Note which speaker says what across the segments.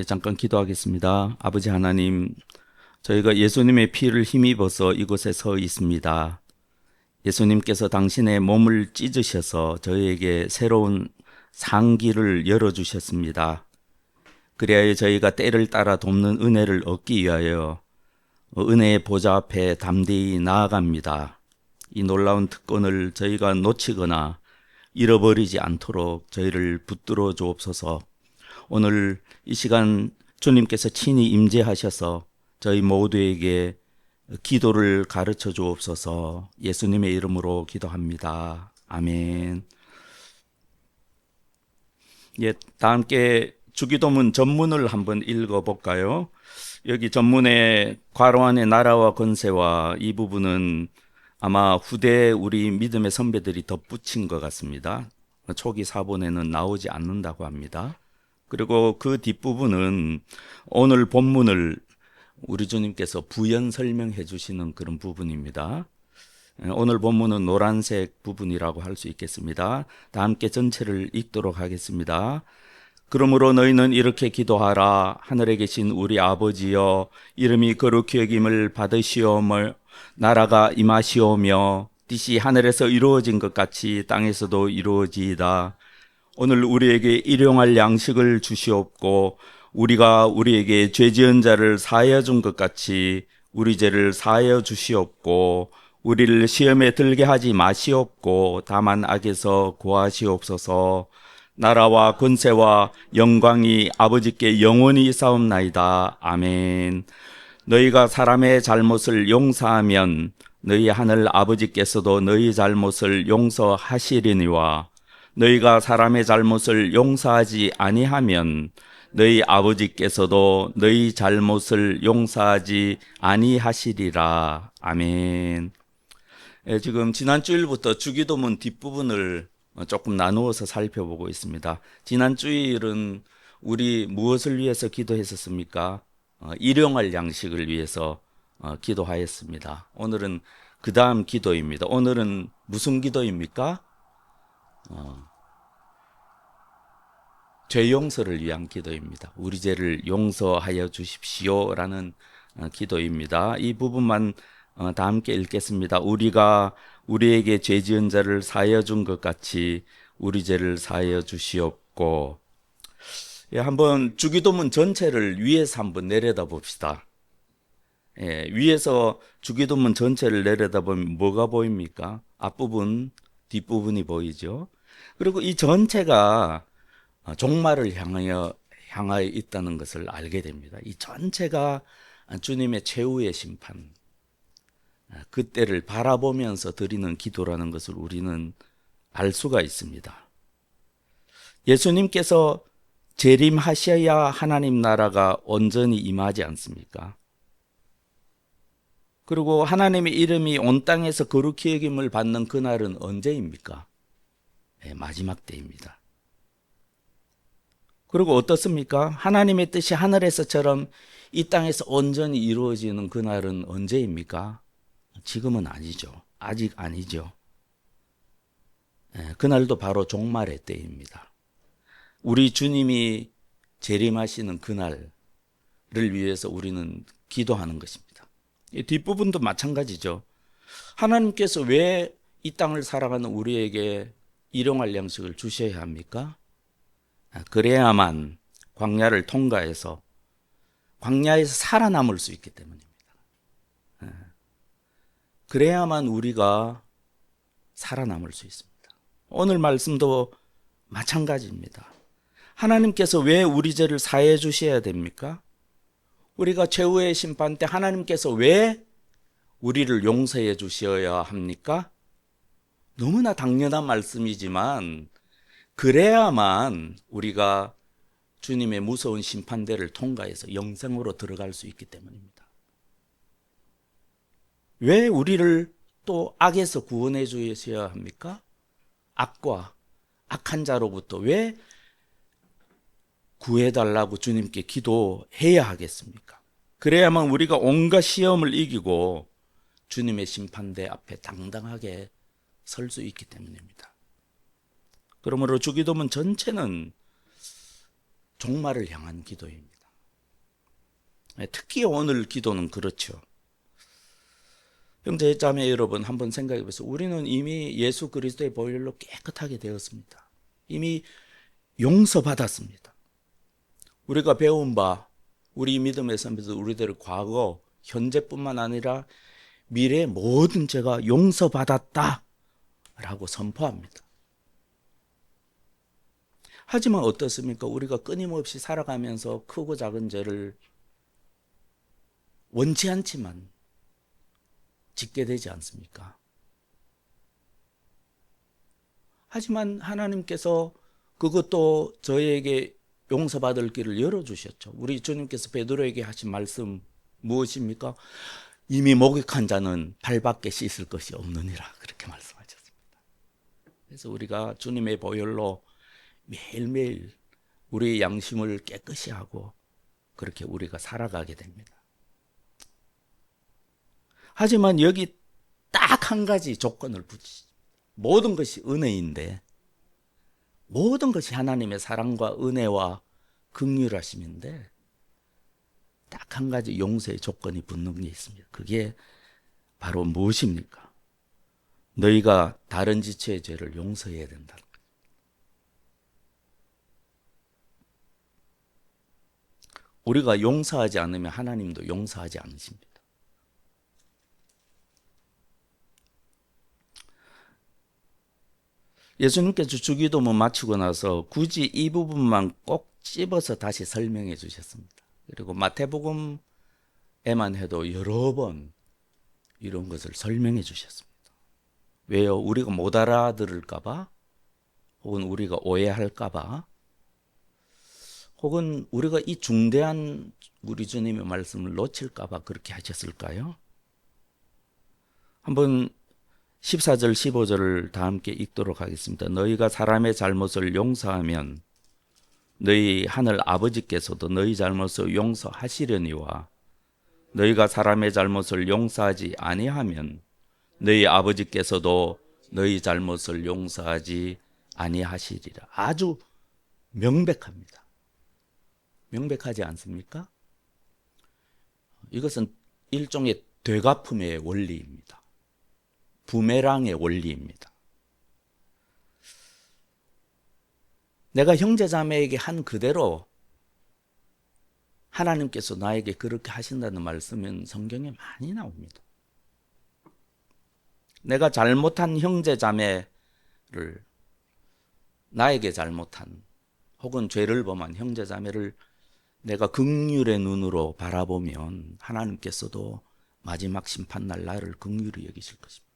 Speaker 1: 잠깐 기도하겠습니다. 아버지 하나님, 저희가 예수님의 피를 힘입어서 이곳에 서 있습니다. 예수님께서 당신의 몸을 찢으셔서 저희에게 새로운 상기를 열어주셨습니다. 그리하여 저희가 때를 따라 돕는 은혜를 얻기 위하여 은혜의 보좌 앞에 담대히 나아갑니다. 이 놀라운 특권을 저희가 놓치거나 잃어버리지 않도록 저희를 붙들어 주옵소서. 오늘 이 시간 주님께서 친히 임재하셔서 저희 모두에게 기도를 가르쳐 주옵소서. 예수님의 이름으로 기도합니다. 아멘. 예, 다 함께 주기도문 전문을 한번 읽어볼까요? 여기 전문의 괄호 안에 나라와 권세와 이 부분은 아마 후대 우리 믿음의 선배들이 덧붙인 것 같습니다. 초기 사본에는 나오지 않는다고 합니다. 그리고 그 뒷부분은 오늘 본문을 우리 주님께서 부연 설명해 주시는 그런 부분입니다. 오늘 본문은 노란색 부분이라고 할 수 있겠습니다. 다 함께 전체를 읽도록 하겠습니다. 그러므로 너희는 이렇게 기도하라. 하늘에 계신 우리 아버지여, 이름이 거룩히 여김을 받으시오며 나라가 임하시오며 뜻이 하늘에서 이루어진 것 같이 땅에서도 이루어지이다. 오늘 우리에게 일용할 양식을 주시옵고 우리가 우리에게 죄 지은 자를 사하여 준 것 같이 우리 죄를 사하여 주시옵고 우리를 시험에 들게 하지 마시옵고 다만 악에서 구하시옵소서. 나라와 권세와 영광이 아버지께 영원히 있사옵나이다. 아멘. 너희가 사람의 잘못을 용서하면 너희 하늘 아버지께서도 너희 잘못을 용서하시리니와 너희가 사람의 잘못을 용서하지 아니하면 너희 아버지께서도 너희 잘못을 용서하지 아니하시리라. 아멘. 지금 지난 주일부터 주기도문 뒷부분을 조금 나누어서 살펴보고 있습니다. 지난 주일은 우리 무엇을 위해서 기도했었습니까? 일용할 양식을 위해서 기도하였습니다. 오늘은 그 다음 기도입니다. 오늘은 무슨 기도입니까? 죄 용서를 위한 기도입니다. 우리 죄를 용서하여 주십시오라는 기도입니다. 이 부분만 다 함께 읽겠습니다. 우리가 우리에게 죄 지은 자를 사하여 준 것 같이 우리 죄를 사하여 주시옵고. 한번 주기도문 전체를 위에서 한번 내려다 봅시다. 위에서 주기도문 전체를 내려다보면 뭐가 보입니까? 앞부분, 뒷부분이 보이죠. 그리고 이 전체가 종말을 향하여 있다는 것을 알게 됩니다. 이 전체가 주님의 최후의 심판, 그때를 바라보면서 드리는 기도라는 것을 우리는 알 수가 있습니다. 예수님께서 재림하셔야 하나님 나라가 온전히 임하지 않습니까? 그리고 하나님의 이름이 온 땅에서 거룩히 여김을 받는 그날은 언제입니까? 마지막 때입니다. 그리고 어떻습니까? 하나님의 뜻이 하늘에서처럼 이 땅에서 온전히 이루어지는 그날은 언제입니까? 지금은 아니죠. 아직 아니죠. 그날도 바로 종말의 때입니다. 우리 주님이 재림하시는 그날을 위해서 우리는 기도하는 것입니다. 이 뒷부분도 마찬가지죠. 하나님께서 왜 이 땅을 살아가는 우리에게 일용할 양식을 주셔야 합니까? 그래야만 광야를 통과해서 광야에서 살아남을 수 있기 때문입니다. 그래야만 우리가 살아남을 수 있습니다. 오늘 말씀도 마찬가지입니다. 하나님께서 왜 우리 죄를 사해 주셔야 됩니까? 우리가 최후의 심판 때 하나님께서 왜 우리를 용서해 주셔야 합니까? 너무나 당연한 말씀이지만 그래야만 우리가 주님의 무서운 심판대를 통과해서 영생으로 들어갈 수 있기 때문입니다. 왜 우리를 또 악에서 구원해 주셔야 합니까? 악과 악한 자로부터 왜 구해달라고 주님께 기도해야 하겠습니까? 그래야만 우리가 온갖 시험을 이기고 주님의 심판대 앞에 당당하게 설 수 있기 때문입니다. 그러므로 주기도문 전체는 종말을 향한 기도입니다. 특히 오늘 기도는 그렇죠. 형제 자매 여러분, 한번 생각해 보세요. 우리는 이미 예수 그리스도의 보혈로 깨끗하게 되었습니다. 이미 용서받았습니다. 우리가 배운 바, 우리 믿음의 선배들, 우리들의 과거, 현재뿐만 아니라 미래의 모든 죄가 용서받았다 라고 선포합니다. 하지만 어떻습니까? 우리가 끊임없이 살아가면서 크고 작은 죄를 원치 않지만 짓게 되지 않습니까? 하지만 하나님께서 그것도 저에게 용서받을 길을 열어주셨죠. 우리 주님께서 베드로에게 하신 말씀 무엇입니까? 이미 목욕한 자는 발밖에 씻을 것이 없느니라, 그렇게 말씀하셨습니다. 그래서 우리가 주님의 보혈로 매일매일 우리의 양심을 깨끗이 하고 그렇게 우리가 살아가게 됩니다. 하지만 여기 딱 한 가지 조건을 붙이십니다. 모든 것이 은혜인데, 모든 것이 하나님의 사랑과 은혜와 긍휼하심인데 딱 한 가지 용서의 조건이 붙는 게 있습니다. 그게 바로 무엇입니까? 너희가 다른 지체의 죄를 용서해야 된다. 우리가 용서하지 않으면 하나님도 용서하지 않으십니다. 예수님께서 주기도문 마치고 나서 굳이 이 부분만 꼭 집어서 다시 설명해 주셨습니다. 그리고 마태복음에만 해도 여러 번 이런 것을 설명해 주셨습니다. 왜요? 우리가 못 알아들을까 봐, 혹은 우리가 오해할까 봐, 혹은 우리가 이 중대한 우리 주님의 말씀을 놓칠까 봐 그렇게 하셨을까요? 한번 14절 15절을 다 함께 읽도록 하겠습니다. 너희가 사람의 잘못을 용서하면 너희 하늘 아버지께서도 너희 잘못을 용서하시려니와 너희가 사람의 잘못을 용서하지 아니하면 너희 아버지께서도 너희 잘못을 용서하지 아니하시리라. 아주 명백합니다. 명백하지 않습니까? 이것은 일종의 되갚음의 원리입니다. 부메랑의 원리입니다. 내가 형제자매에게 한 그대로 하나님께서 나에게 그렇게 하신다는 말씀은 성경에 많이 나옵니다. 내가 잘못한 형제자매를, 나에게 잘못한 혹은 죄를 범한 형제자매를 내가 긍휼의 눈으로 바라보면 하나님께서도 마지막 심판날 나를 긍휼히 여기실 것입니다.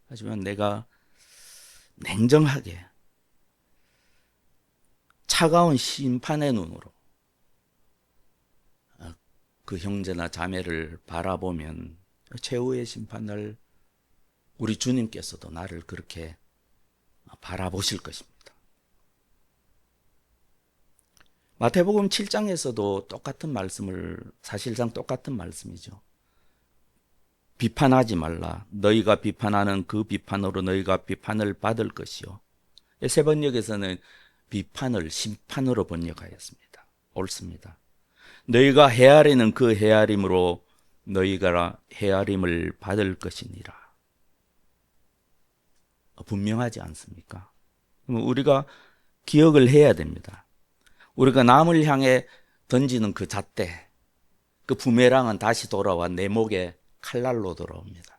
Speaker 1: 하지만 내가 냉정하게 차가운 심판의 눈으로 그 형제나 자매를 바라보면 최후의 심판날 우리 주님께서도 나를 그렇게 바라보실 것입니다. 마태복음 7장에서도 똑같은 말씀을, 사실상 똑같은 말씀이죠. 비판하지 말라. 너희가 비판하는 그 비판으로 너희가 비판을 받을 것이요. 세 번역에서는 비판을 심판으로 번역하였습니다. 옳습니다. 너희가 헤아리는 그 헤아림으로 너희가 헤아림을 받을 것이니라. 분명하지 않습니까? 우리가 기억을 해야 됩니다. 우리가 남을 향해 던지는 그 잣대, 그 부메랑은 다시 돌아와 내 목에 칼날로 돌아옵니다.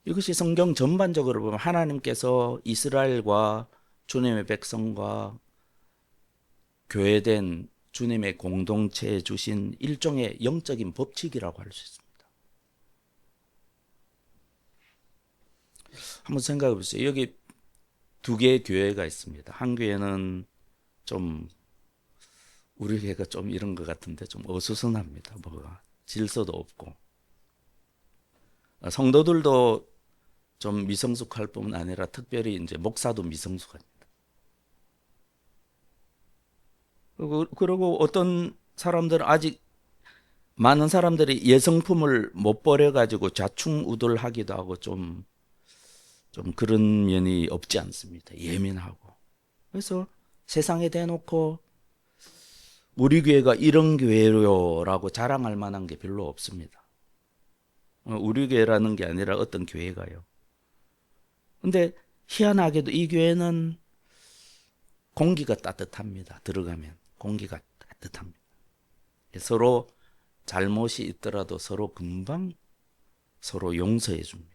Speaker 1: 이것이 성경 전반적으로 보면 하나님께서 이스라엘과 주님의 백성과 교회된 주님의 공동체에 주신 일종의 영적인 법칙이라고 할 수 있습니다. 한번 생각해 보세요. 여기 두 개의 교회가 있습니다. 한 교회는 좀 우리 교회가 좀 이런 것 같은데 좀 어수선합니다. 뭐가 질서도 없고 성도들도 좀 미성숙할 뿐만 아니라 특별히 이제 목사도 미성숙합니다. 그리고 어떤 사람들은 아직 많은 사람들이 예성품을 못 버려가지고 좌충우돌하기도 하고 좀 그런 면이 없지 않습니다. 예민하고. 그래서 세상에 대놓고 우리 교회가 이런 교회요라고 자랑할 만한 게 별로 없습니다. 우리 교회라는 게 아니라 어떤 교회가요. 근데 희한하게도 이 교회는 공기가 따뜻합니다. 들어가면 공기가 따뜻합니다. 서로 잘못이 있더라도 서로 금방 서로 용서해 줍니다.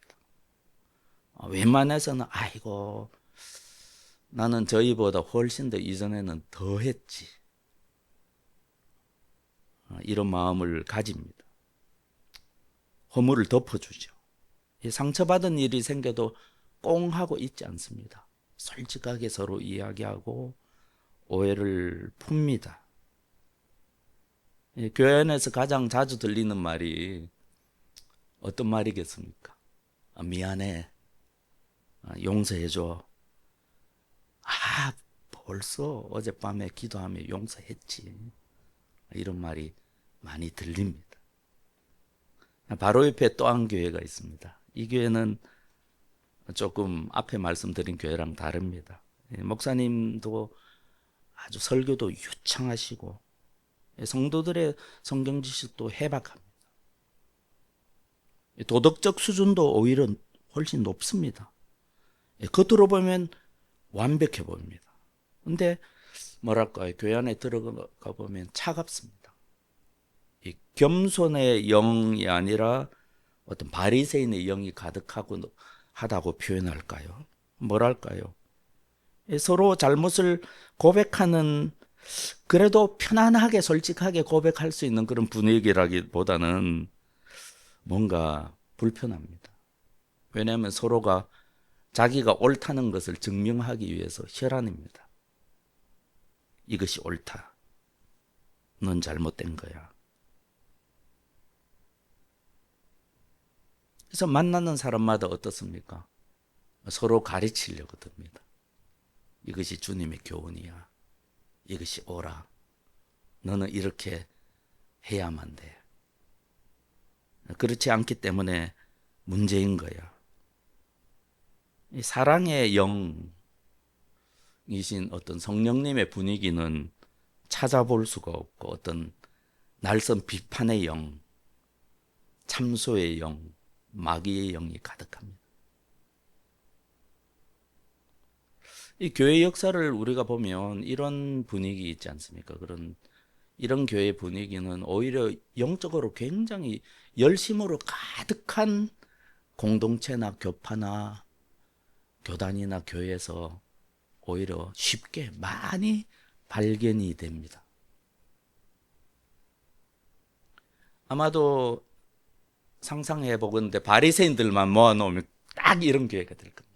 Speaker 1: 웬만해서는 아이고 나는 저희보다 훨씬 더 이전에는 더 했지. 이런 마음을 가집니다. 허물을 덮어주죠. 상처받은 일이 생겨도 꽁 하고 있지 않습니다. 솔직하게 서로 이야기하고 오해를 풉니다. 교회 안에서 가장 자주 들리는 말이 어떤 말이겠습니까? 미안해. 용서해줘. 벌써 어젯밤에 기도하며 용서했지. 이런 말이 많이 들립니다. 바로 옆에 또 한 교회가 있습니다. 이 교회는 조금 앞에 말씀드린 교회랑 다릅니다. 목사님도 아주 설교도 유창하시고 성도들의 성경 지식도 해박합니다. 도덕적 수준도 오히려 훨씬 높습니다. 겉으로 보면 완벽해 보입니다. 근데 뭐랄까요? 교회 안에 들어가 보면 차갑습니다. 이 겸손의 영이 아니라 어떤 바리새인의 영이 가득하고 하다고 표현할까요? 뭐랄까요? 서로 잘못을 고백하는, 그래도 편안하게 솔직하게 고백할 수 있는 그런 분위기라기보다는 뭔가 불편합니다. 왜냐하면 서로가 자기가 옳다는 것을 증명하기 위해서 혈안입니다. 이것이 옳다. 넌 잘못된 거야. 그래서 만나는 사람마다 어떻습니까? 서로 가르치려고 듭니다. 이것이 주님의 교훈이야. 이것이 옳아. 너는 이렇게 해야만 돼. 그렇지 않기 때문에 문제인 거야. 이 사랑의 영이신 어떤 성령님의 분위기는 찾아볼 수가 없고, 어떤 날선 비판의 영, 참소의 영, 마귀의 영이 가득합니다. 이 교회 역사를 우리가 보면 이런 분위기 있지 않습니까? 이런 교회 분위기는 오히려 영적으로 굉장히 열심으로 가득한 공동체나 교파나 교단이나 교회에서 오히려 쉽게 많이 발견이 됩니다. 아마도 상상해 보건대 바리새인들만 모아놓으면 딱 이런 교회가 될 겁니다.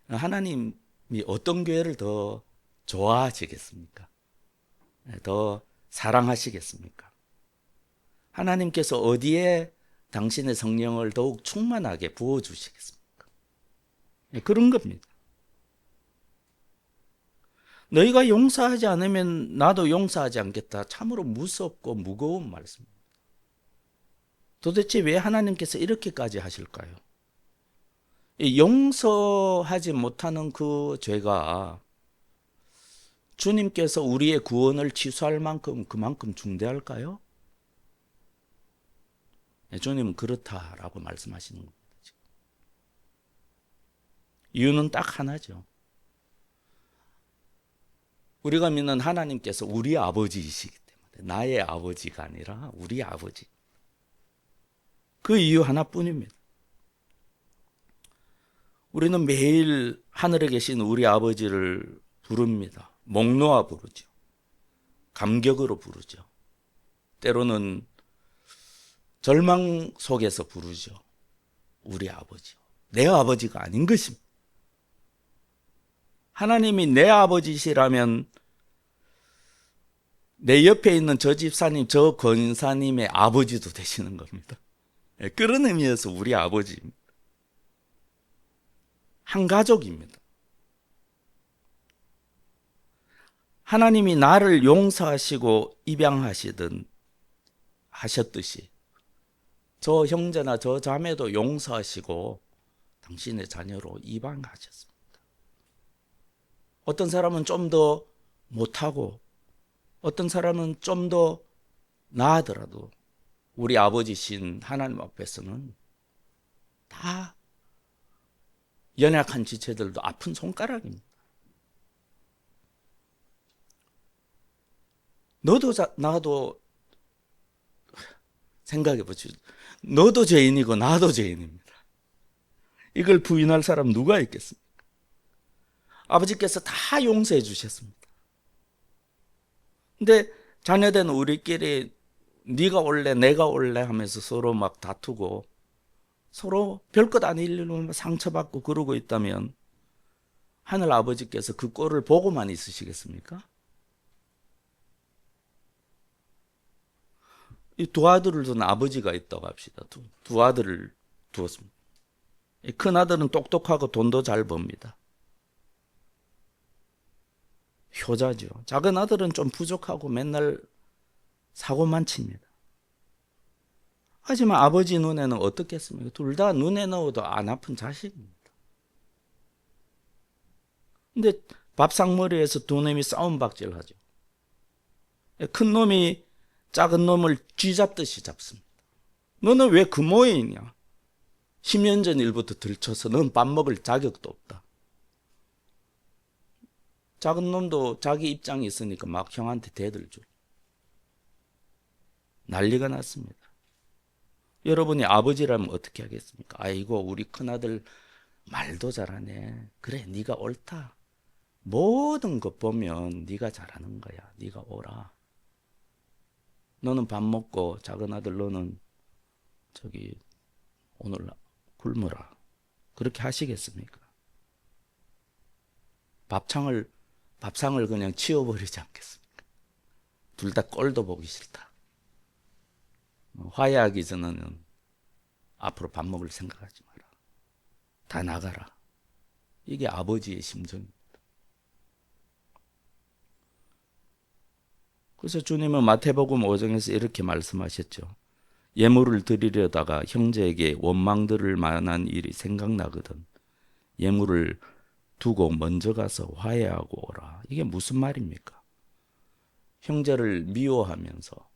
Speaker 1: 하나님이 어떤 교회를 더 좋아하시겠습니까? 더 사랑하시겠습니까? 하나님께서 어디에 당신의 성령을 더욱 충만하게 부어주시겠습니까? 그런 겁니다. 너희가 용서하지 않으면 나도 용서하지 않겠다. 참으로 무섭고 무거운 말씀입니다. 도대체 왜 하나님께서 이렇게까지 하실까요? 용서하지 못하는 그 죄가 주님께서 우리의 구원을 취소할 만큼 그만큼 중대할까요? 주님은 그렇다라고 말씀하시는 겁니다. 이유는 딱 하나죠. 우리가 믿는 하나님께서 우리 아버지이시기 때문에, 나의 아버지가 아니라 우리 아버지. 그 이유 하나뿐입니다. 우리는 매일 하늘에 계신 우리 아버지를 부릅니다. 목 놓아 부르죠. 감격으로 부르죠. 때로는 절망 속에서 부르죠. 우리 아버지. 내 아버지가 아닌 것입니다. 하나님이 내 아버지시라면 내 옆에 있는 저 집사님, 저 권사님의 아버지도 되시는 겁니다. 그런 의미에서 우리 아버지입니다. 한 가족입니다. 하나님이 나를 용서하시고 입양하시든 하셨듯이 저 형제나 저 자매도 용서하시고 당신의 자녀로 입양하셨습니다. 어떤 사람은 좀 더 못하고 어떤 사람은 좀 더 나아더라도 우리 아버지신 하나님 앞에서는 다 연약한 지체들도 아픈 손가락입니다. 나도 생각해 보죠. 너도 죄인이고 나도 죄인입니다. 이걸 부인할 사람 누가 있겠습니까? 아버지께서 다 용서해 주셨습니다. 근데 자녀된 우리끼리 네가 올래 내가 올래 하면서 서로 막 다투고 서로 별것 아닐 일로 상처받고 그러고 있다면 하늘 아버지께서 그 꼴을 보고만 있으시겠습니까? 이 두 아들을 둔 아버지가 있다고 합시다. 두 아들을 두었습니다. 큰 아들은 똑똑하고 돈도 잘 법니다. 효자죠. 작은 아들은 좀 부족하고 맨날 사고만 칩니다. 하지만 아버지 눈에는 어떻겠습니까? 둘 다 눈에 넣어도 안 아픈 자식입니다. 근데 밥상머리에서 두 놈이 싸움박질 하죠. 큰 놈이 작은 놈을 쥐잡듯이 잡습니다. 너는 왜 그 모양이냐? 10년 전 일부터 들쳐서 넌 밥 먹을 자격도 없다. 작은 놈도 자기 입장이 있으니까 막 형한테 대들죠. 난리가 났습니다. 여러분이 아버지라면 어떻게 하겠습니까? 아이고 우리 큰아들 말도 잘하네. 그래 네가 옳다. 모든 것 보면 네가 잘하는 거야. 네가 오라. 너는 밥 먹고 작은 아들 너는 저기 오늘 굶어라. 그렇게 하시겠습니까? 밥상을 그냥 치워버리지 않겠습니까? 둘 다 꼴도 보기 싫다. 화해하기 전에는 앞으로 밥 먹을 생각하지 마라. 다 나가라. 이게 아버지의 심정입니다. 그래서 주님은 마태복음 5장에서 이렇게 말씀하셨죠. 예물을 드리려다가 형제에게 원망 들을 만한 일이 생각나거든 예물을 두고 먼저 가서 화해하고 오라. 이게 무슨 말입니까? 형제를 미워하면서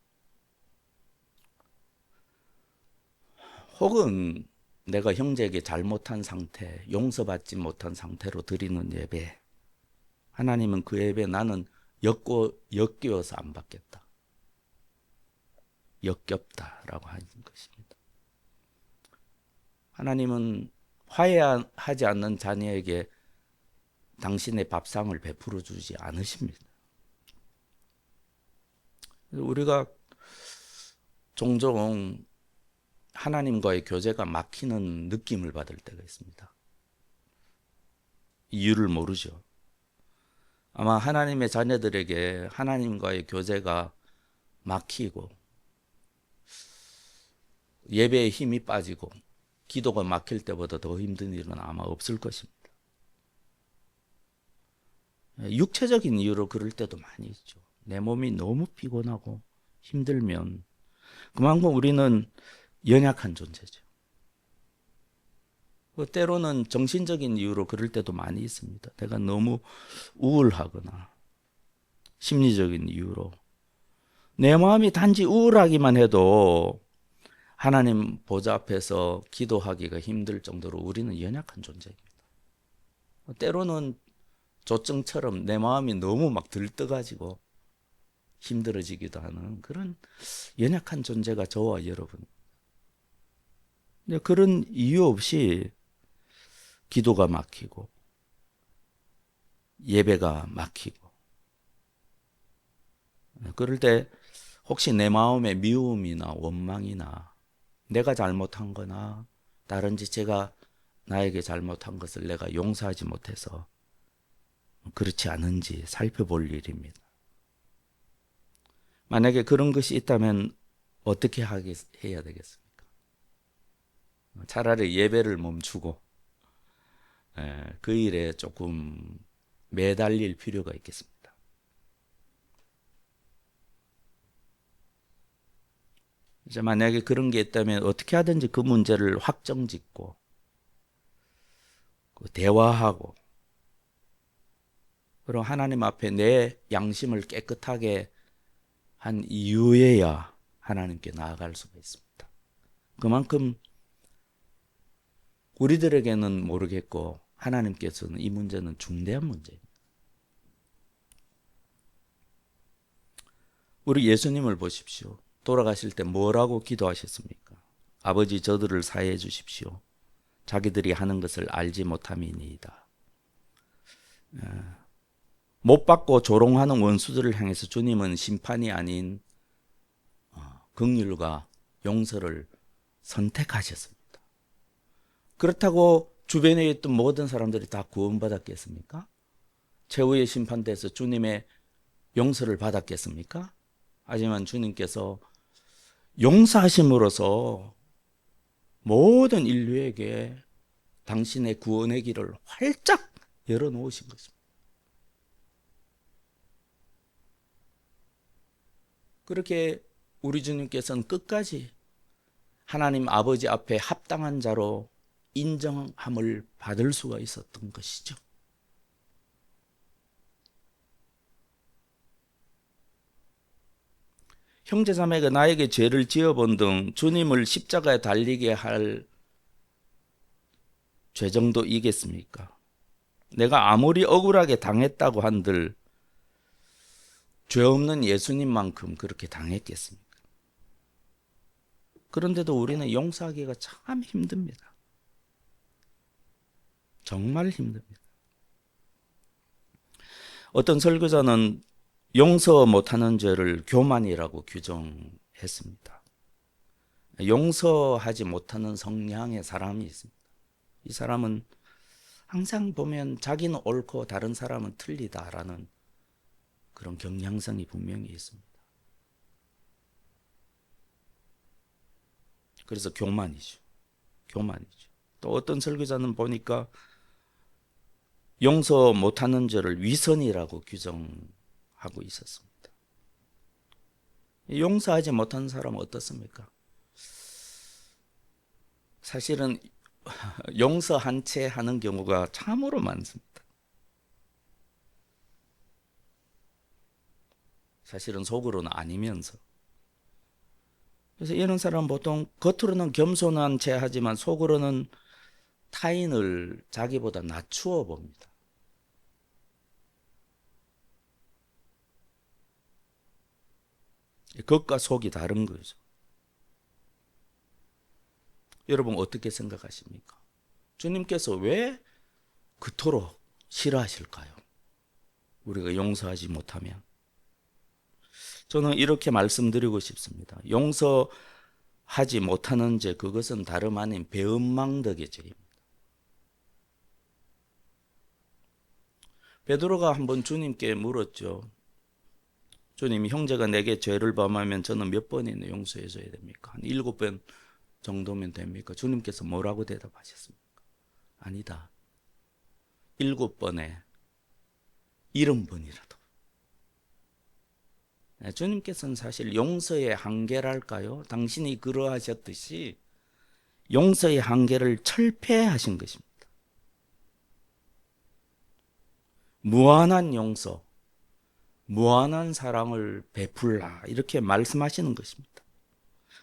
Speaker 1: 혹은 내가 형제에게 잘못한 상태, 용서받지 못한 상태로 드리는 예배, 하나님은 그 예배 나는 역겨워서 안 받겠다. 역겹다라고 하는 것입니다. 하나님은 화해하지 않는 자녀에게 당신의 밥상을 베풀어 주지 않으십니다. 우리가 종종 하나님과의 교제가 막히는 느낌을 받을 때가 있습니다. 이유를 모르죠. 아마 하나님의 자녀들에게 하나님과의 교제가 막히고 예배에 힘이 빠지고 기도가 막힐 때보다 더 힘든 일은 아마 없을 것입니다. 육체적인 이유로 그럴 때도 많이 있죠. 내 몸이 너무 피곤하고 힘들면 그만큼 우리는 연약한 존재죠. 때로는 정신적인 이유로 그럴 때도 많이 있습니다. 내가 너무 우울하거나 심리적인 이유로 내 마음이 단지 우울하기만 해도 하나님 보좌 앞에서 기도하기가 힘들 정도로 우리는 연약한 존재입니다. 때로는 조증처럼 내 마음이 너무 막 들떠가지고 힘들어지기도 하는 그런 연약한 존재가 저와 여러분. 근데 그런 이유 없이 기도가 막히고 예배가 막히고 그럴 때 혹시 내 마음에 미움이나 원망이나 내가 잘못한 거나 다른 지체가 나에게 잘못한 것을 내가 용서하지 못해서 그렇지 않은지 살펴볼 일입니다. 만약에 그런 것이 있다면 어떻게 해야 되겠습니까? 차라리 예배를 멈추고 그 일에 조금 매달릴 필요가 있겠습니다. 이제 만약에 그런 게 있다면 어떻게 하든지 그 문제를 확정짓고 대화하고 그리고 하나님 앞에 내 양심을 깨끗하게 한 이후에야 하나님께 나아갈 수가 있습니다. 그만큼 우리들에게는 모르겠고 하나님께서는 이 문제는 중대한 문제입니다. 우리 예수님을 보십시오. 돌아가실 때 뭐라고 기도하셨습니까? 아버지, 저들을 사해해 주십시오. 자기들이 하는 것을 알지 못함이니이다. 못 받고 조롱하는 원수들을 향해서 주님은 심판이 아닌 긍휼과 용서를 선택하셨습니다. 그렇다고 주변에 있던 모든 사람들이 다 구원받았겠습니까? 최후의 심판대에서 주님의 용서를 받았겠습니까? 하지만 주님께서 용서하심으로써 모든 인류에게 당신의 구원의 길을 활짝 열어놓으신 것입니다. 그렇게 우리 주님께서는 끝까지 하나님 아버지 앞에 합당한 자로 인정함을 받을 수가 있었던 것이죠. 형제자매가 나에게 죄를 지어본 등 주님을 십자가에 달리게 할 죄 정도 이겠습니까? 내가 아무리 억울하게 당했다고 한들 죄 없는 예수님만큼 그렇게 당했겠습니까? 그런데도 우리는 용서하기가 참 힘듭니다. 정말 힘듭니다. 어떤 설교자는 용서 못하는 죄를 교만이라고 규정했습니다. 용서하지 못하는 성향의 사람이 있습니다. 이 사람은 항상 보면 자기는 옳고 다른 사람은 틀리다라는 그런 경향성이 분명히 있습니다. 그래서 교만이죠. 교만이죠. 또 어떤 설교자는 보니까 용서 못하는 죄를 위선이라고 규정하고 있었습니다. 용서하지 못하는 사람은 어떻습니까? 사실은 용서한 채 하는 경우가 참으로 많습니다. 사실은 속으로는 아니면서. 그래서 이런 사람은 보통 겉으로는 겸손한 채 하지만 속으로는 타인을 자기보다 낮추어 봅니다. 겉과 속이 다른 거죠. 여러분 어떻게 생각하십니까? 주님께서 왜 그토록 싫어하실까요? 우리가 용서하지 못하면. 저는 이렇게 말씀드리고 싶습니다. 용서하지 못하는 죄, 그것은 다름 아닌 배은망덕의 죄입니다. 베드로가 한번 주님께 물었죠. 주님, 형제가 내게 죄를 범하면 저는 몇 번이나 용서해 줘야 됩니까? 한 7번 정도면 됩니까? 주님께서 뭐라고 대답하셨습니까? 아니다. 7번에 70번이라도. 주님께서는 사실 용서의 한계랄까요? 당신이 그러하셨듯이 용서의 한계를 철폐하신 것입니다. 무한한 용서, 무한한 사랑을 베풀라 이렇게 말씀하시는 것입니다.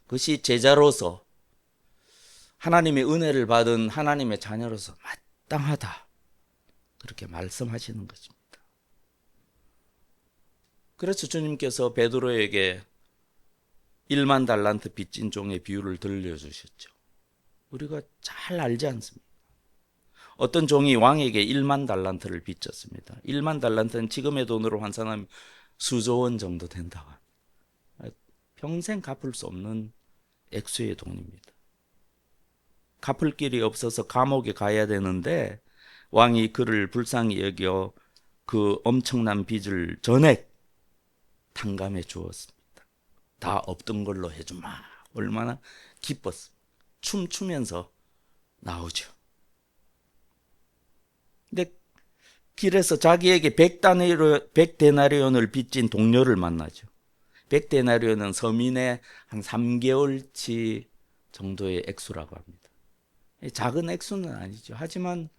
Speaker 1: 그것이 제자로서 하나님의 은혜를 받은 하나님의 자녀로서 마땅하다 그렇게 말씀하시는 것입니다. 그래서 주님께서 베드로에게 1만 달란트 빚진 종의 비유를 들려주셨죠. 우리가 잘 알지 않습니까? 어떤 종이 왕에게 1만 달란트를 빚졌습니다. 1만 달란트는 지금의 돈으로 환산하면 수조 원 정도 된다고 합니다. 평생 갚을 수 없는 액수의 돈입니다. 갚을 길이 없어서 감옥에 가야 되는데 왕이 그를 불쌍히 여겨 그 엄청난 빚을 전액 탕감해 주었습니다. 다 없던 걸로 해주마. 얼마나 기뻤습니다. 춤추면서 나오죠. 근데 길에서 자기에게 100데나리온을 빚진 동료를 만나죠. 100데나리온은 서민의 한 3개월치 정도의 액수라고 합니다. 작은 액수는 아니죠. 하지만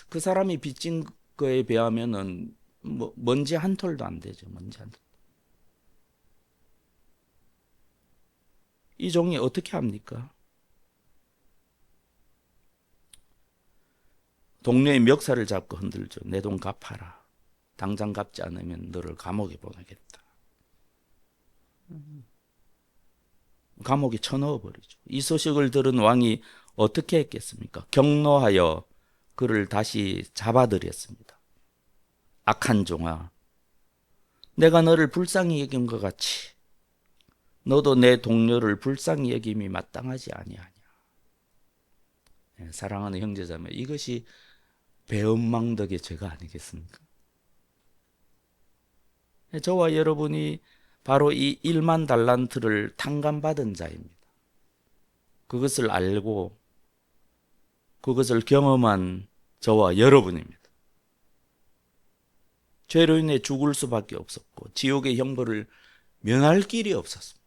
Speaker 1: 그 사람이 빚진 거에 비하면은 먼지 한 톨도 안 되죠. 먼지 한 톨. 이 종이 어떻게 합니까? 동료의 멱살을 잡고 흔들죠. 내 돈 갚아라. 당장 갚지 않으면 너를 감옥에 보내겠다. 감옥에 쳐넣어 버리죠. 이 소식을 들은 왕이 어떻게 했겠습니까? 경노하여 그를 다시 잡아들였습니다. 악한 종아, 내가 너를 불쌍히 여긴 것 같이 너도 내 동료를 불쌍히 여김이 마땅하지 아니하냐. 사랑하는 형제자매, 이것이 배은망덕의 죄가 아니겠습니까? 저와 여러분이 바로 이 1만 달란트를 탕감받은 자입니다. 그것을 알고 그것을 경험한 저와 여러분입니다. 죄로 인해 죽을 수밖에 없었고 지옥의 형벌을 면할 길이 없었습니다.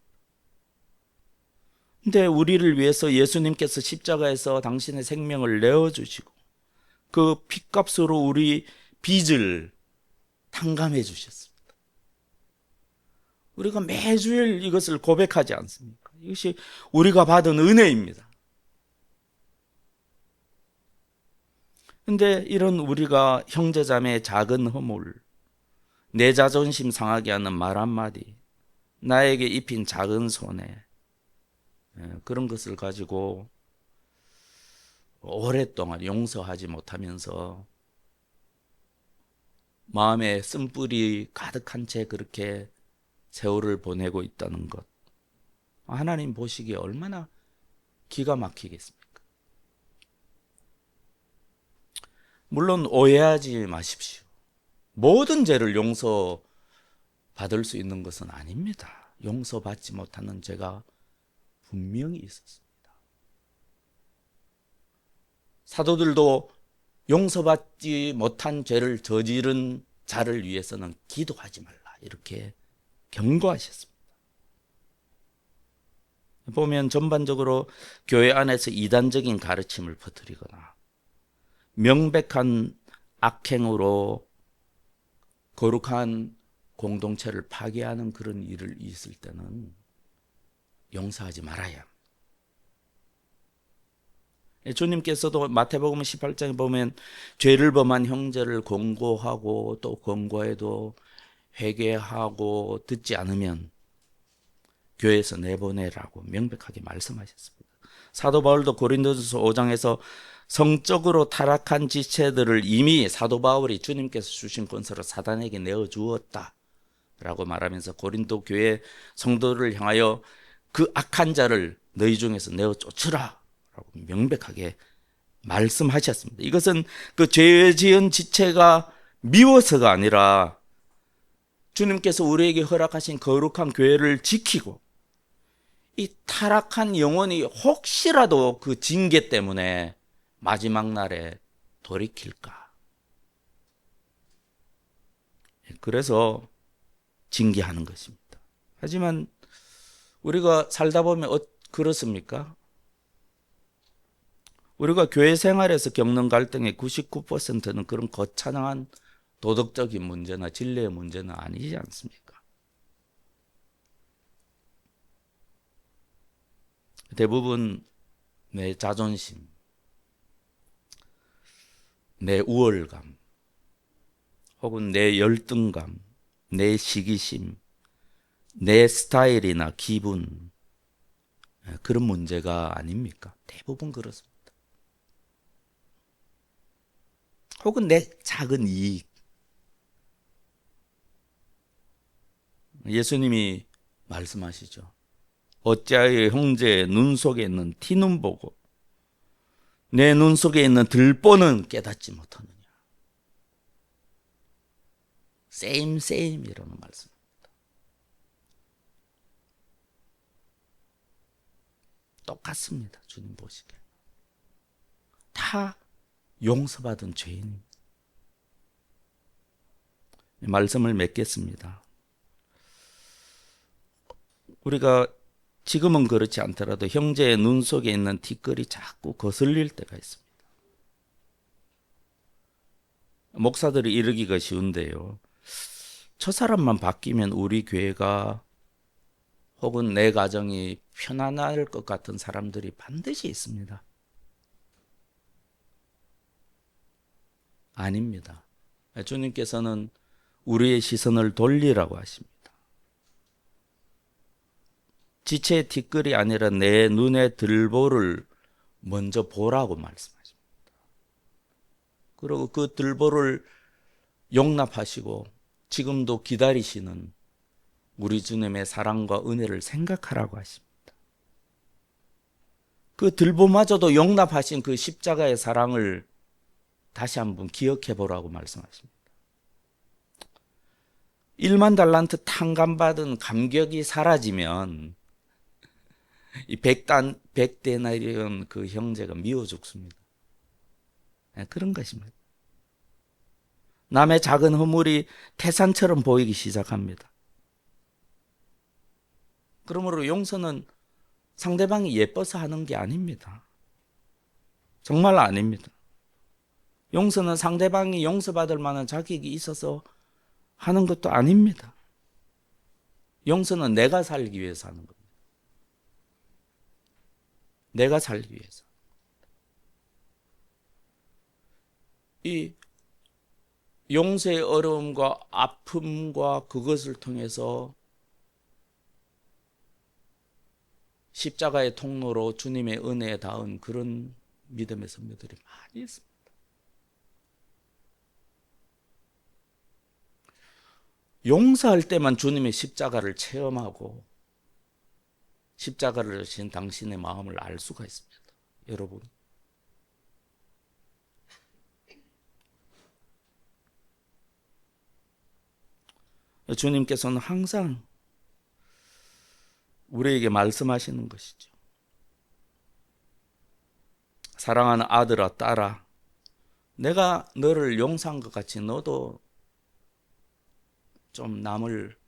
Speaker 1: 근데 우리를 위해서 예수님께서 십자가에서 당신의 생명을 내어주시고 그 핏값으로 우리 빚을 탕감해 주셨습니다. 우리가 매주일 이것을 고백하지 않습니까? 이것이 우리가 받은 은혜입니다. 근데 이런 우리가 형제자매의 작은 허물, 내 자존심 상하게 하는 말 한마디, 나에게 입힌 작은 손해, 그런 것을 가지고 오랫동안 용서하지 못하면서 마음에 쓴뿌리 가득한 채 그렇게 세월을 보내고 있다는 것, 하나님 보시기에 얼마나 기가 막히겠습니까? 물론 오해하지 마십시오. 모든 죄를 용서받을 수 있는 것은 아닙니다. 용서받지 못하는 죄가 분명히 있었습니다. 사도들도 용서받지 못한 죄를 저지른 자를 위해서는 기도하지 말라, 이렇게 경고하셨습니다. 보면 전반적으로 교회 안에서 이단적인 가르침을 퍼뜨리거나 명백한 악행으로 거룩한 공동체를 파괴하는 그런 일을 있을 때는 용서하지 말아야 합니다. 주님께서도 마태복음 18장에 보면 죄를 범한 형제를 권고하고 또 권고해도 회개하고 듣지 않으면 교회에서 내보내라고 명백하게 말씀하셨습니다. 사도 바울도 고린도전서 5장에서 성적으로 타락한 지체들을 이미 사도 바울이 주님께서 주신 권세로 사단에게 내어주었다 라고 말하면서 고린도 교회 성도를 향하여 그 악한 자를 너희 중에서 내어 쫓으라 라고 명백하게 말씀하셨습니다. 이것은 그 죄 지은 지체가 미워서가 아니라 주님께서 우리에게 허락하신 거룩한 교회를 지키고 이 타락한 영혼이 혹시라도 그 징계 때문에 마지막 날에 돌이킬까. 그래서 징계하는 것입니다. 하지만 우리가 살다 보면 그렇습니까? 우리가 교회 생활에서 겪는 갈등의 99%는 그런 거창한 도덕적인 문제나 진리의 문제는 아니지 않습니까? 대부분 내 자존심, 내 우월감, 혹은 내 열등감, 내 시기심, 내 스타일이나 기분, 그런 문제가 아닙니까? 대부분 그렇습니다. 혹은 내 작은 이익. 예수님이 말씀하시죠. 어찌하여 형제의 눈 속에 있는 티는 보고 내 눈 속에 있는 들보는 깨닫지 못하느냐. 이라는 말씀입니다. 똑같습니다. 주님 보시기에. 다 용서받은 죄인입니다. 말씀을 맺겠습니다. 우리가 지금은 그렇지 않더라도 형제의 눈 속에 있는 티끌이 자꾸 거슬릴 때가 있습니다. 목사들이 이르기가 쉬운데요. 저 사람만 바뀌면 우리 교회가 혹은 내 가정이 편안할 것 같은 사람들이 반드시 있습니다. 아닙니다. 주님께서는 우리의 시선을 돌리라고 하십니다. 지체의 티끌이 아니라 내 눈에 들보를 먼저 보라고 말씀하십니다. 그리고 그 들보를 용납하시고 지금도 기다리시는 우리 주님의 사랑과 은혜를 생각하라고 하십니다. 그 들보마저도 용납하신 그 십자가의 사랑을 다시 한번 기억해 보라고 말씀하십니다. 1만 달란트 탕감받은 감격이 사라지면 이 백데나리온 그 형제가 미워 죽습니다. 그런 것입니다. 남의 작은 허물이 태산처럼 보이기 시작합니다. 그러므로 용서는 상대방이 예뻐서 하는 게 아닙니다. 정말 아닙니다. 용서는 상대방이 용서받을 만한 자격이 있어서 하는 것도 아닙니다. 용서는 내가 살기 위해서 하는 겁니다. 내가 살기 위해서. 이 용서의 어려움과 아픔과 그것을 통해서 십자가의 통로로 주님의 은혜에 닿은 그런 믿음의 선배들이 많이 있습니다. 용서할 때만 주님의 십자가를 체험하고 십자가를 지신 당신의 마음을 알 수가 있습니다. 여러분. 주님께서는 항상 우리에게 말씀하시는 것이죠. 사랑하는 아들아, 딸아, 내가 너를 용서한 것 같이 너도 좀 남을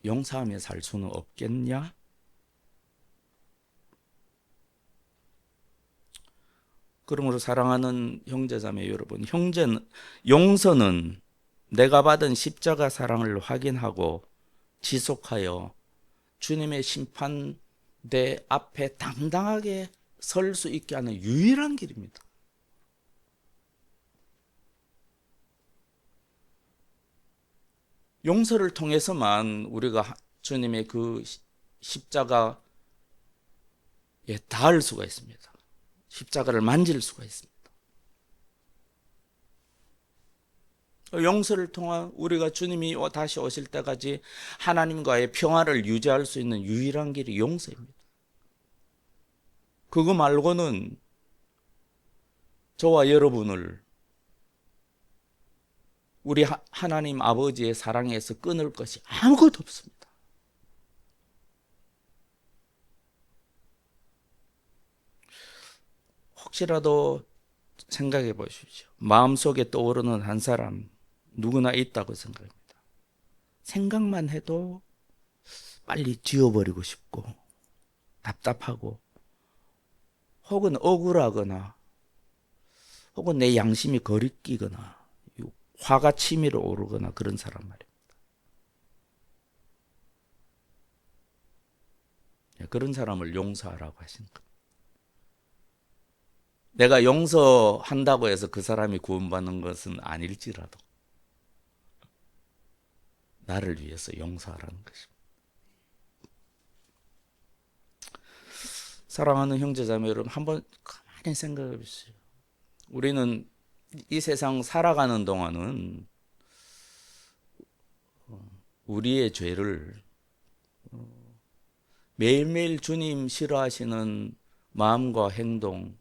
Speaker 1: 용서하며 살 수는 없겠냐? 그러므로 사랑하는 형제자매 여러분, 용서는 내가 받은 십자가 사랑을 확인하고 지속하여 주님의 심판대 앞에 당당하게 설 수 있게 하는 유일한 길입니다. 용서를 통해서만 우리가 주님의 그 십자가에 닿을 수가 있습니다. 십자가를 만질 수가 있습니다. 용서를 통한 우리가 주님이 다시 오실 때까지 하나님과의 평화를 유지할 수 있는 유일한 길이 용서입니다. 그거 말고는 저와 여러분을 우리 하나님 아버지의 사랑에서 끊을 것이 아무것도 없습니다. 혹시라도 생각해 보십시오. 마음속에 떠오르는 한 사람 누구나 있다고 생각합니다. 생각만 해도 빨리 지워버리고 싶고 답답하고 혹은 억울하거나 혹은 내 양심이 거리끼거나 화가 치밀어 오르거나 그런 사람 말입니다. 그런 사람을 용서하라고 하시는 겁니다. 내가 용서한다고 해서 그 사람이 구원받는 것은 아닐지라도 나를 위해서 용서하라는 것입니다. 사랑하는 형제자매 여러분, 한번 가만히 생각해 보세요. 우리는 이 세상 살아가는 동안은 우리의 죄를 매일매일 주님 싫어하시는 마음과 행동,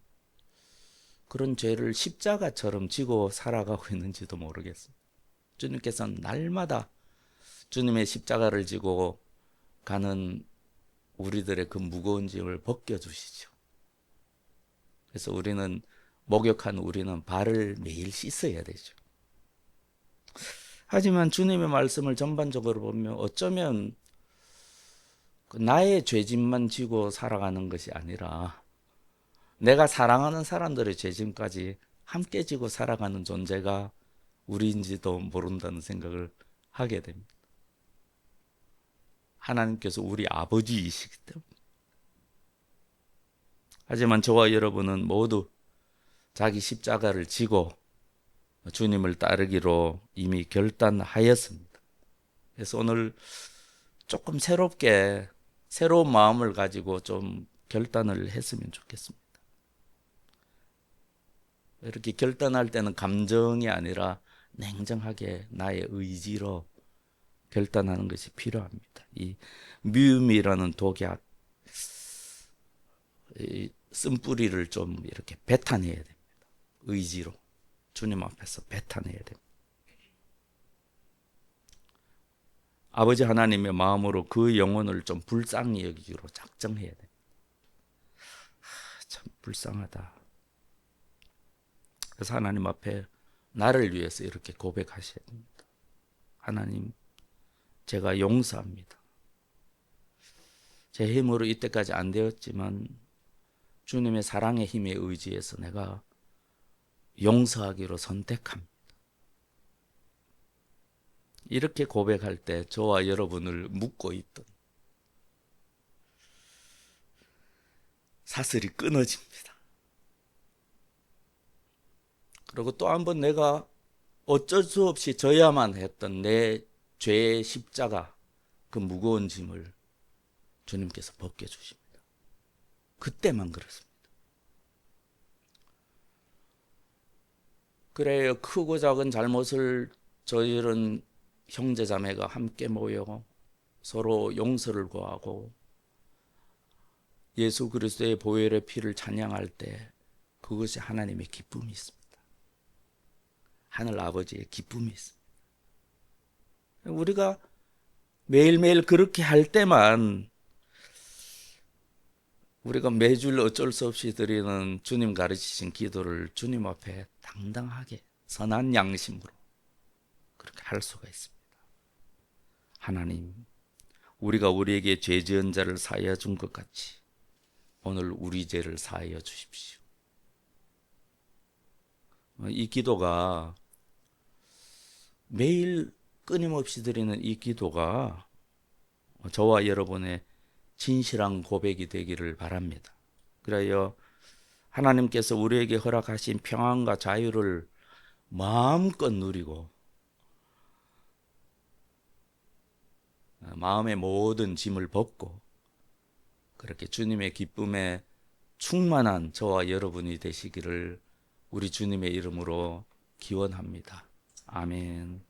Speaker 1: 그런 죄를 십자가처럼 지고 살아가고 있는지도 모르겠습니다. 주님께서는 날마다 주님의 십자가를 지고 가는 우리들의 그 무거운 짐을 벗겨주시죠. 그래서 목욕한 우리는 발을 매일 씻어야 되죠. 하지만 주님의 말씀을 전반적으로 보면 어쩌면 나의 죄짐만 지고 살아가는 것이 아니라 내가 사랑하는 사람들의 죄짐까지 함께 지고 살아가는 존재가 우리인지도 모른다는 생각을 하게 됩니다. 하나님께서 우리 아버지이시기 때문에. 하지만 저와 여러분은 모두 자기 십자가를 지고 주님을 따르기로 이미 결단하였습니다. 그래서 오늘 조금 새로운 마음을 가지고 좀 결단을 했으면 좋겠습니다. 이렇게 결단할 때는 감정이 아니라 냉정하게 나의 의지로 결단하는 것이 필요합니다. 이 미움이라는 독약, 이 쓴뿌리를 좀 이렇게 뱉어내야 됩니다. 의지로 주님 앞에서 뱉어내야 됩니다. 아버지 하나님의 마음으로 그 영혼을 좀 불쌍히 여기기로 작정해야 됩니다. 참 불쌍하다. 그래서 하나님 앞에 나를 위해서 이렇게 고백하셔야 됩니다. 하나님, 제가 용서합니다. 제 힘으로 이때까지 안 되었지만 주님의 사랑의 힘에 의지해서 내가 용서하기로 선택합니다. 이렇게 고백할 때 저와 여러분을 묶고 있던 사슬이 끊어집니다. 그리고 또 한 번 내가 어쩔 수 없이 져야만 했던 내 죄의 십자가, 그 무거운 짐을 주님께서 벗겨주십니다. 그때만 그렇습니다. 그래요. 크고 작은 잘못을 저지른 형제자매가 함께 모여 서로 용서를 구하고 예수 그리스도의 보혈의 피를 찬양할 때 그것이 하나님의 기쁨이 있습니다. 하늘 아버지의 기쁨이 있습니다. 우리가 매일매일 그렇게 할 때만 우리가 매주 어쩔 수 없이 드리는 주님 가르치신 기도를 주님 앞에 당당하게 선한 양심으로 그렇게 할 수가 있습니다. 하나님, 우리가 우리에게 죄 지은 자를 사하여 준 것 같이 오늘 우리 죄를 사하여 주십시오. 이 기도가 매일 끊임없이 드리는 이 기도가 저와 여러분의 진실한 고백이 되기를 바랍니다. 그래야 하나님께서 우리에게 허락하신 평안과 자유를 마음껏 누리고 마음의 모든 짐을 벗고 그렇게 주님의 기쁨에 충만한 저와 여러분이 되시기를 우리 주님의 이름으로 기원합니다. 아멘.